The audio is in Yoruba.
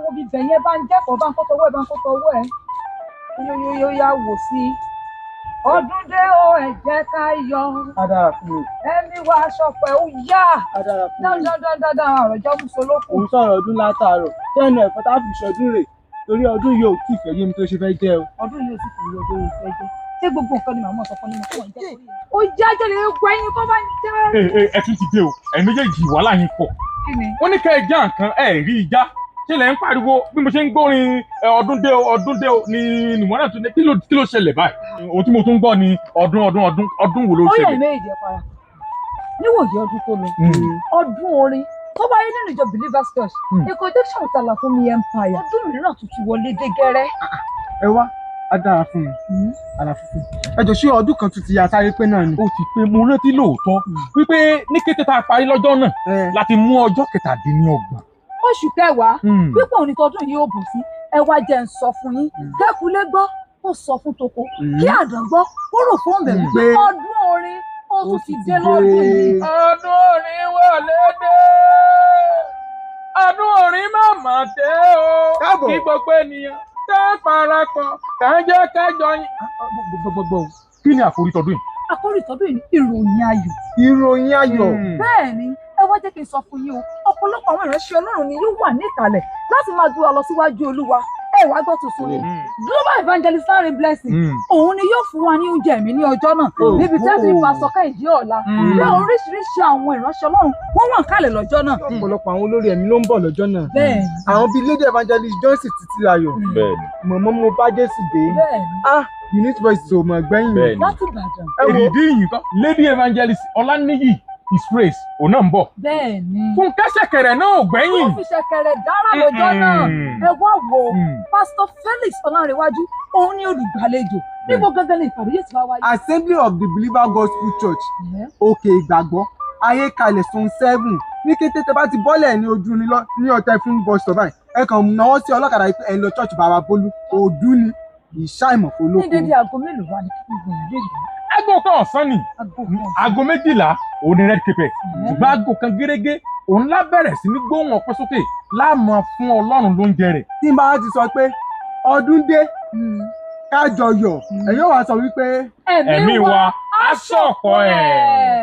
wo bíbẹ̀ yẹn bá ń jẹ́kọ̀ọ́ bá ń kó tọwọ́ ẹ̀ yóò yá wò sí ọdún dé o ẹ jẹ́ ká yọ ẹ̀mí wa aṣọpẹ́ ó yá dáadáa àròjọ musolókù. òun sọ̀rọ̀ ọdún látàárọ̀ tẹ́nu ẹ̀fọ́ tá a fi ṣọdún rè torí ọdún yìí ò tí ì fẹ́ yé mi tó ṣe fẹ́ jẹ́ o. ọdún yìí ò tí ì fẹ́ yé ọdún yìí fẹ́ jẹ́ ṣé gbogbo nǹkan ni màmá sọ fún mi fún ọjọ́ ó já jẹ́lẹ̀ gbọ́ ẹyin tó bá ń jẹ́. ẹ tún ti dé o ẹ méjèèjì wàhálà yín pọ̀ wọ́n ní kẹ́ ẹ já nǹkan ẹ rí i já ṣe lẹ́ ń pariwo bí mo ṣe ń gbórin ọdún dé o ni nìwọ́n náà tún ní kí ló ṣẹlẹ̀ báyìí ohun tí mo tún gbọ́ ni ọdún wo ló ṣẹlẹ̀. ó yẹ méjì para níwòye ọdún tó lọ ọdún orin tó bá yé nínú ìjọ Believers Church inconjunction with Aalafunmi Empire ọdún mìíràn tuntun wọlé dé gẹ́rẹ́. ẹ wá adára fún mi Aalafunmi ẹ jọ ṣé ọdún kan tún ti ya sáré pé náà ni. ó ti pé mo rántí lóòótọ́ wípé ní kété tá a parí lọ́jọ́ náà láti mú ọjọ́ 27. oṣù kẹwàá pípọ̀ ní tọdún yìí ó bù sí ẹ wá jẹ́ ń sọ fún yín kẹ́kulé gbọ́ ó sọ fún toko kí àdán gbọ́ ó rò fún bẹ̀rù pé ọdún orin ó tún ti dé lọ́dún yìí. ọdún orin wọlé dé ọdún orin má mà dé o kí gbogbo ènìyàn tẹ́ parapọ̀ kà ń jẹ́ kẹjọ yín. gbogbo kí ni àkòrí tọdún yìí. àkòrí tọdún yìí ìròyìn ayọ̀. ìròyìn ayọ̀. bẹ́ẹ̀ ni ẹ wá jẹ́ kí n sọ fún yín o ọ̀pọ̀lọpọ̀ àwọn ìránṣẹ́ Ọlọ́run ni yóò wà ní ìkàlẹ̀ láti máa gbé wa lọ síwájú Olúwa ẹ wá gbọ́ tuntun ni global evangelist Larry blessing òun ni yóò fún wa ní oúnjẹ mi ní ọjọ́ náà níbi tí a ti fa sọ Kẹ́hìndé ọ̀la bí oríṣiríṣi àwọn ìránṣẹ́ Ọlọ́run wọ́n wà kálẹ̀ lọ́jọ́ náà. ọ̀pọ̀lọpọ̀ àwọn olórí ẹ̀mí ló ń bọ̀ lọ́jọ́ náà. bẹ́ẹ̀ àwọn bíi lady evangelist Johnson Títílayọ̀ mọ̀mọ́ mo bá Jésù dé unit voice ò mọ̀ gbẹ́yìn láti Ìbàdàn. èdìdí yìí kan lady evangelist Ọláníyì his praise òun náà ń bọ̀. bẹ́ẹ̀ni. fún kẹ́sẹ̀kẹ̀rẹ̀ náà ò gbẹ́yìn. wọ́n fi ṣẹ̀kẹ̀rẹ̀ dára lọ́jọ́ náà. ẹ wá wo Pastor Felix Ọlárẹ̀wájú òun ni olùgbàlejò níbo gangan ni ìpàdé yìí ti wá wáyé. Assembly of the Believer Gospel Church òkè ìgbàgbọ́ ayékalẹ̀ zone 7 ní kété tẹ́ bá ti bọ́lẹ̀ ní ojú ní ọ̀tẹ̀ fún bus stop báyìí ẹ kàn náwó sí ọlọ́kadà ẹ lọ church Bàbá Bólú òdú ni ìṣàìmọ̀ olóko. ní dédé aago mélòó wà ní kíkún ìlú ìlú. aago kan ọ̀sán ni aago 12 òun ni red carpet ṣùgbọ́n aago kan gẹ́gẹ́ òun lá bẹ̀rẹ̀ sí ní gbóhùn ọpẹ́ sókè láàmú fún Ọlọ́run lóúnjẹ rẹ̀. tí n bá ti sọ pé ọdún dé ká jọyọ̀ ẹ̀yin wá sọ wípé ẹ̀mí wa á ṣọ̀pọ̀ ẹ̀.